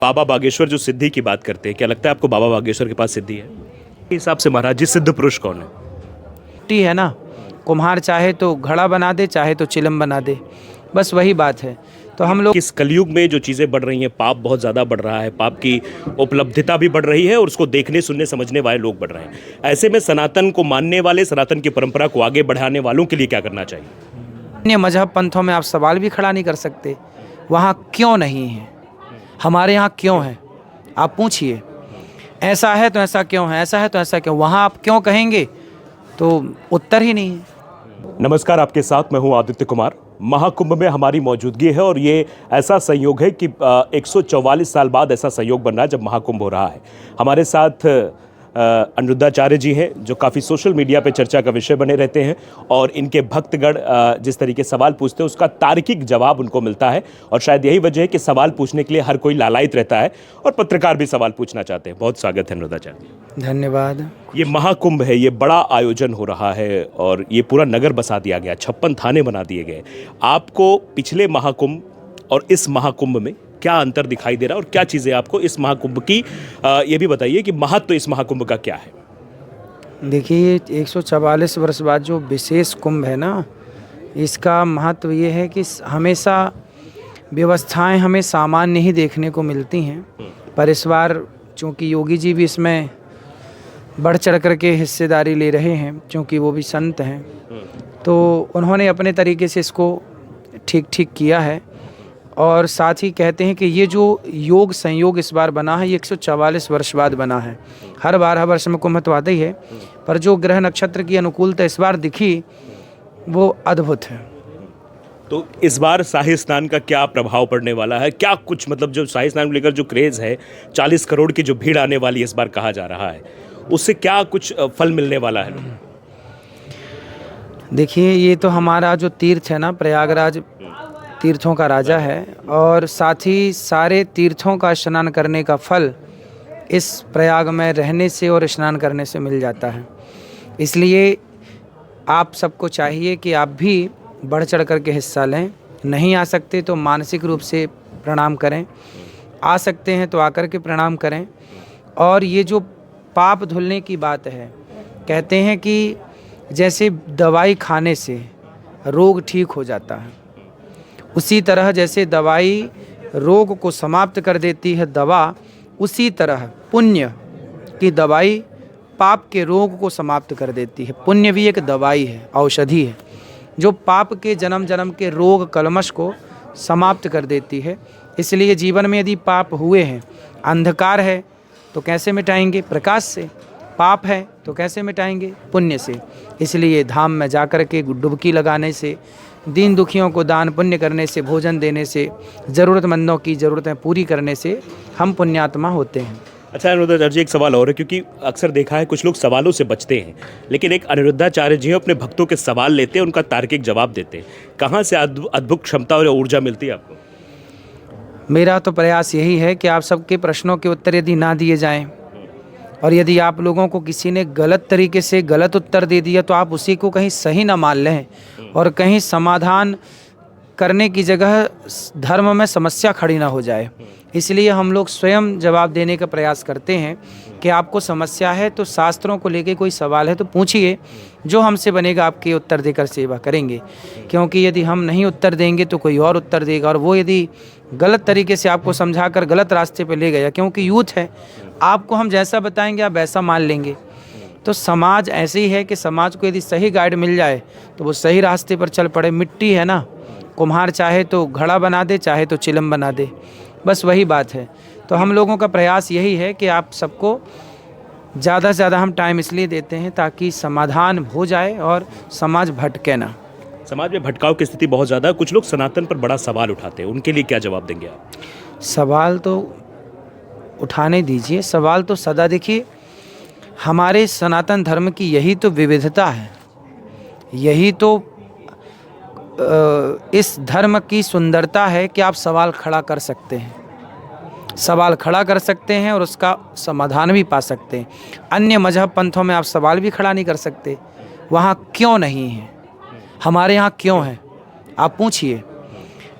बाबा बागेश्वर जो सिद्धि की बात करते हैं, क्या लगता है आपको बाबा बागेश्वर के पास सिद्धि है? के हिसाब से महाराज जी सिद्ध पुरुष कौन है? मिट्टी है ना, कुम्हार चाहे तो घड़ा बना दे, चाहे तो चिलम बना दे, बस वही बात है। तो हम लोग इस कलयुग में जो चीज़ें बढ़ रही हैं, पाप बहुत ज़्यादा बढ़ रहा है, पाप की उपलब्धिता भी बढ़ रही है और उसको देखने सुनने समझने वाले लोग बढ़ रहे हैं। ऐसे में सनातन को मानने वाले, सनातन की परंपरा को आगे बढ़ाने वालों के लिए क्या करना चाहिए? अन्य मजहब पंथों में आप सवाल भी खड़ा नहीं कर सकते, वहाँ क्यों नहीं है, हमारे यहाँ क्यों है, आप पूछिए। ऐसा है तो ऐसा क्यों है, ऐसा है तो ऐसा क्यों, वहाँ आप क्यों कहेंगे, तो उत्तर ही नहीं है। नमस्कार, आपके साथ मैं हूं आदित्य कुमार। महाकुंभ में हमारी मौजूदगी है और ये ऐसा संयोग है कि 144 साल बाद ऐसा संयोग बन रहा है जब महाकुंभ हो रहा है। हमारे साथ अनिरुद्धाचार्य जी हैं जो काफ़ी सोशल मीडिया पे चर्चा का विषय बने रहते हैं और इनके भक्तगण जिस तरीके सवाल पूछते हैं उसका तार्किक जवाब उनको मिलता है और शायद यही वजह है कि सवाल पूछने के लिए हर कोई लालायित रहता है और पत्रकार भी सवाल पूछना चाहते हैं। बहुत स्वागत है अनिरुद्धाचार्य। धन्यवाद। ये महाकुंभ है, ये बड़ा आयोजन हो रहा है और ये पूरा नगर बसा दिया गया, 56 थाने बना दिए गए। आपको पिछले महाकुंभ और इस महाकुंभ में क्या अंतर दिखाई दे रहा है और क्या चीज़ें आपको इस महाकुंभ की ये भी बताइए कि महत्व इस महाकुंभ का क्या है? देखिए, 144 वर्ष बाद जो विशेष कुंभ है ना, इसका महत्व ये है कि हमेशा व्यवस्थाएं हमें सामान्य ही देखने को मिलती हैं, पर इस बार चूँकि योगी जी भी इसमें बढ़ चढ़ कर के हिस्सेदारी ले रहे हैं, क्योंकि वो भी संत हैं, तो उन्होंने अपने तरीके से इसको ठीक ठीक किया है। और साथ ही कहते हैं कि ये जो योग संयोग इस बार बना है, ये 144 वर्ष बाद बना है। हर 12 वर्ष में कुंभ तो आता ही है, पर जो ग्रह नक्षत्र की अनुकूलता इस बार दिखी वो अद्भुत है। तो इस बार शाही स्नान का क्या प्रभाव पड़ने वाला है? क्या कुछ मतलब जो शाही स्नान को लेकर जो क्रेज़ है, 40 करोड़ की जो भीड़ आने वाली इस बार कहा जा रहा है, उससे क्या कुछ फल मिलने वाला है? देखिए, ये तो हमारा जो तीर्थ है ना, प्रयागराज तीर्थों का राजा है और साथ ही सारे तीर्थों का स्नान करने का फल इस प्रयाग में रहने से और स्नान करने से मिल जाता है। इसलिए आप सबको चाहिए कि आप भी बढ़ चढ़ कर के हिस्सा लें। नहीं आ सकते तो मानसिक रूप से प्रणाम करें, आ सकते हैं तो आकर के प्रणाम करें। और ये जो पाप धुलने की बात है, कहते हैं कि जैसे दवाई खाने से रोग ठीक हो जाता है, उसी तरह जैसे दवाई रोग को समाप्त कर देती है दवा, उसी तरह पुण्य की दवाई पाप के रोग को समाप्त कर देती है। पुण्य भी एक दवाई है, औषधि है, जो पाप के जन्म जन्म के रोग कलमश को समाप्त कर देती है। इसलिए जीवन में यदि पाप हुए हैं, अंधकार है तो कैसे मिटाएंगे? प्रकाश से। पाप है तो कैसे मिटाएंगे? पुण्य से। इसलिए धाम में जाकर के डुबकी लगाने से, दीन दुखियों को दान पुण्य करने से, भोजन देने से, ज़रूरतमंदों की ज़रूरतें पूरी करने से हम पुण्यात्मा होते हैं। अच्छा अनिरुद्धाचार्य जी, एक सवाल और है, क्योंकि अक्सर देखा है कुछ लोग सवालों से बचते हैं, लेकिन एक अनिरुद्धाचार्य जी अपने भक्तों के सवाल लेते हैं, उनका तार्किक जवाब देते हैं। कहाँ से अद्भुत क्षमता और ऊर्जा मिलती है आपको? मेरा तो प्रयास यही है कि आप सबके प्रश्नों के उत्तर यदि ना दिए जाएं और यदि आप लोगों को किसी ने गलत तरीके से गलत उत्तर दे दिया तो आप उसी को कहीं सही ना मान लें और कहीं समाधान करने की जगह धर्म में समस्या खड़ी ना हो जाए। इसलिए हम लोग स्वयं जवाब देने का प्रयास करते हैं कि आपको समस्या है तो शास्त्रों को लेके कोई सवाल है तो पूछिए, जो हमसे बनेगा आपके उत्तर देकर सेवा करेंगे। क्योंकि यदि हम नहीं उत्तर देंगे तो कोई और उत्तर देगा, और वो यदि गलत तरीके से आपको समझाकर गलत रास्ते पर ले गया, क्योंकि यूथ है, आपको हम जैसा बताएंगे आप वैसा मान लेंगे। तो समाज ऐसे ही है कि समाज को यदि सही गाइड मिल जाए तो वो सही रास्ते पर चल पड़े। मिट्टी है ना, कुम्हार चाहे तो घड़ा बना दे, चाहे तो चिलम बना दे, बस वही बात है। तो हम लोगों का प्रयास यही है कि आप सबको ज़्यादा से ज़्यादा हम टाइम इसलिए देते हैं ताकि समाधान हो जाए और समाज भटके ना। समाज में भटकाव की स्थिति बहुत ज़्यादा है, कुछ लोग सनातन पर बड़ा सवाल उठाते हैं, उनके लिए क्या जवाब देंगे आप? सवाल तो उठाने दीजिए, सवाल तो सदा। देखिए, हमारे सनातन धर्म की यही तो विविधता है, यही तो इस धर्म की सुंदरता है कि आप सवाल खड़ा कर सकते हैं, सवाल खड़ा कर सकते हैं और उसका समाधान भी पा सकते हैं। अन्य मजहब पंथों में आप सवाल भी खड़ा नहीं कर सकते, वहाँ क्यों नहीं है, हमारे यहाँ क्यों है, आप पूछिए।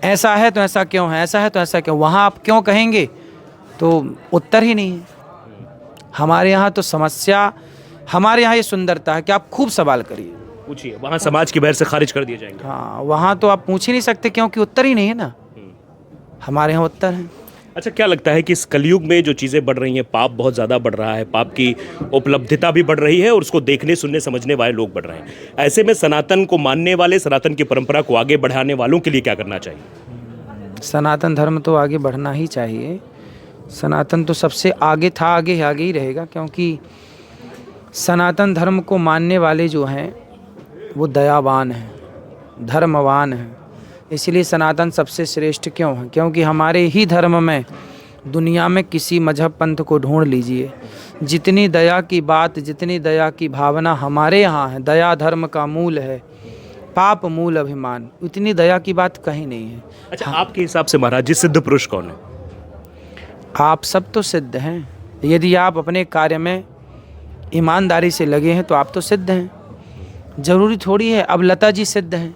ऐसा है तो ऐसा क्यों है, ऐसा है तो ऐसा क्यों, वहाँ आप क्यों कहेंगे, तो उत्तर ही नहीं है। हमारे यहाँ तो समस्या, हमारे यहाँ ये सुंदरता है कि आप खूब सवाल करिए, पूछिए, वहाँ समाज की बहर से खारिज कर दिए जाएंगे। हाँ, वहाँ तो आप पूछ ही नहीं सकते क्योंकि उत्तर ही नहीं है ना। हमारे यहाँ उत्तर है। अच्छा, क्या लगता है कि इस कलयुग में जो चीज़ें बढ़ रही हैं, पाप बहुत ज़्यादा बढ़ रहा है, पाप की उपलब्धिता भी बढ़ रही है और उसको देखने सुनने समझने वाले लोग बढ़ रहे हैं, ऐसे में सनातन को मानने वाले, सनातन की परंपरा को आगे बढ़ाने वालों के लिए क्या करना चाहिए? सनातन धर्म तो आगे बढ़ना ही चाहिए। सनातन तो सबसे आगे था, आगे ही रहेगा, क्योंकि सनातन धर्म को मानने वाले जो हैं वो दयावान हैं, धर्मवान हैं। इसलिए सनातन सबसे श्रेष्ठ क्यों है? क्योंकि हमारे ही धर्म में, दुनिया में किसी मजहब पंथ को ढूंढ लीजिए, जितनी दया की बात, जितनी दया की भावना हमारे यहाँ है, दया धर्म का मूल है, पाप मूल अभिमान, उतनी दया की बात कहीं नहीं है। अच्छा, आपके हिसाब से महाराज जी सिद्ध पुरुष कौन है? आप सब तो सिद्ध हैं। यदि आप अपने कार्य में ईमानदारी से लगे हैं तो आप तो सिद्ध हैं। जरूरी थोड़ी है अब लता जी सिद्ध हैं,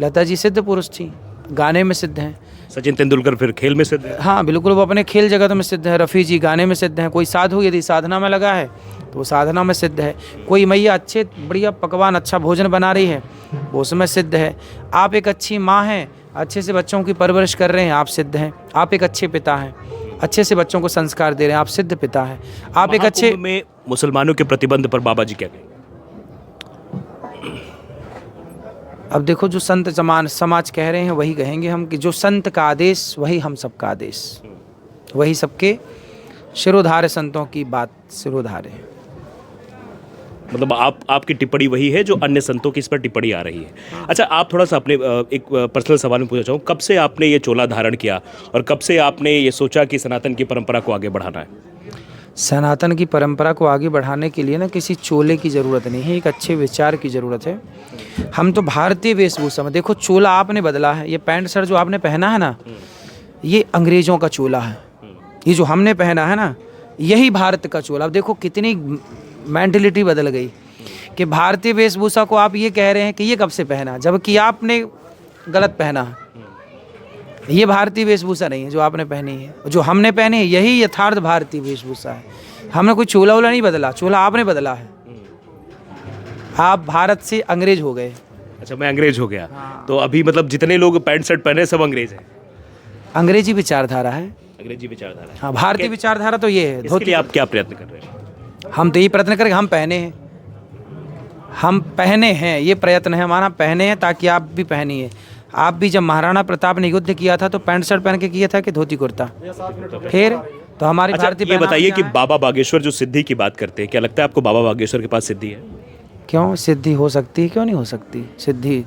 लता जी सिद्ध पुरुष थी, गाने में सिद्ध हैं। सचिन तेंदुलकर फिर खेल में सिद्ध है। हाँ बिल्कुल, वो अपने खेल जगत में सिद्ध है। रफ़ी जी गाने में सिद्ध हैं। कोई साधु यदि साधना में लगा है तो वो साधना में सिद्ध है। कोई मैया अच्छे बढ़िया पकवान, अच्छा भोजन बना रही है, वो उसमें सिद्ध है। आप एक अच्छी माँ हैं, अच्छे से बच्चों की परवरिश कर रहे हैं, आप सिद्ध हैं। आप एक अच्छे पिता हैं, अच्छे से बच्चों को संस्कार दे रहे हैं, आप सिद्ध पिता हैं। आप एक अच्छे में मुसलमानों के प्रतिबंध पर बाबा जी क्या कहेंगे? अब देखो, जो संत समाज कह रहे हैं वही कहेंगे हम, कि जो संत का आदेश वही हम सबका आदेश, वही सबके शिरोधार्य, संतों की बात शिरोधार्य है। मतलब आपकी टिप्पणी वही है जो अन्य संतों की इस पर टिप्पणी आ रही है। अच्छा, आप थोड़ा सा अपने एक पर्सनल सवाल में पूछना चाहूँ, कब से आपने ये चोला धारण किया और कब से आपने ये सोचा कि सनातन की परंपरा को आगे बढ़ाना है? सनातन की परंपरा को आगे बढ़ाने के लिए ना किसी चोले की ज़रूरत नहीं है, एक अच्छे विचार की ज़रूरत है। हम तो भारतीय वेशभूषा में, देखो चोला आपने बदला है, ये पैंट शर्ट जो आपने पहना है ना, ये अंग्रेज़ों का चोला है। ये जो हमने पहना है ना, यही भारत का चोला। अब देखो कितनी मेंटलिटी बदल गई कि भारतीय वेशभूषा को आप ये कह रहे हैं कि ये कब से पहना, जबकि आपने गलत पहना है। ये भारतीय वेशभूषा नहीं है जो आपने पहनी है, जो हमने पहनी है यही यथार्थ भारतीय वेशभूषा है। हमने कोई चोला वोला नहीं बदला, चोला आपने बदला है। आप भारत से अंग्रेज हो गए। अच्छा, मैं अंग्रेज हो गया। तो अभी मतलब जितने लोग पैंट शर्ट पहने सब अंग्रेज हैं? अंग्रेजी विचारधारा है। अंग्रेजी विचारधारा है। हाँ, भारतीय विचारधारा तो ये है। इसके लिए आप क्या प्रयत्न कर रहे हैं? हम तो यही प्रयत्न करें, हम पहने हैं, हम पहने हैं, ये प्रयत्न है हमारा, पहने हैं ताकि आप भी पहनिए। आप भी जब महाराणा प्रताप ने युद्ध किया था तो पैंट शर्ट पहन के किया था कि धोती कुर्ता? फिर तो हमारी भारतीय। ये बताइए कि बाबा बागेश्वर जो सिद्धि की बात करते हैं, क्या लगता है आपको बाबा बागेश्वर के पास सिद्धि है? क्यों, सिद्धि हो सकती है, क्यों नहीं हो सकती सिद्धि?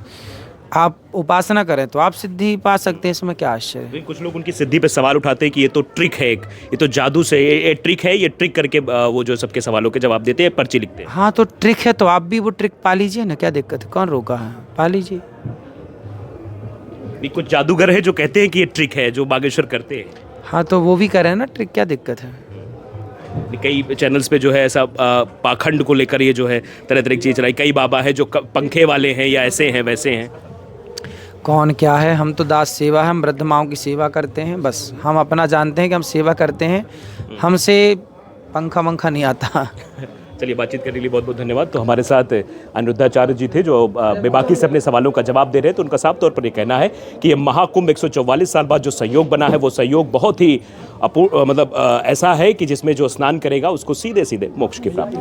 आप उपासना करें तो आप सिद्धि पा सकते हैं, इसमें क्या आश्चर्य है? कुछ लोग उनकी सिद्धि पे सवाल उठाते हैं कि ये तो ट्रिक है, एक ये तो जादू से, ये ट्रिक है, ये ट्रिक करके वो जो सबके सवालों के जवाब देते हैं, पर्ची लिखते हैं। हाँ तो ट्रिक है तो आप भी वो ट्रिक पा लीजिए ना, क्या दिक्कत है? कौन रोका है? पा लीजिए। कुछ जादूगर है जो कहते हैं कि ये ट्रिक है जो बागेश्वर करते हैं। हाँ तो वो भी करें ना ट्रिक, क्या दिक्कत है? कई चैनल्स पे जो है ऐसा पाखंड को लेकर ये जो है तरह तरह की चीज चलाई। कई बाबा है जो पंखे वाले हैं या ऐसे हैं वैसे हैं। कौन क्या है, हम तो दास सेवा है, हम वृद्ध माओं की सेवा करते हैं, बस हम अपना जानते हैं कि हम सेवा करते हैं, हमसे पंखा वंखा नहीं आता। चलिए, बातचीत करने के लिए बहुत बहुत धन्यवाद। तो हमारे साथ अनिरुद्धाचार्य जी थे जो बेबाकी से अपने सवालों का जवाब दे रहे थे। तो उनका साफ तौर पर ये कहना है कि ये महाकुंभ 144 साल बाद जो सहयोग बना है वो सहयोग बहुत ही मतलब ऐसा है कि जिसमें जो स्नान करेगा उसको सीधे सीधे मोक्ष की प्राप्ति।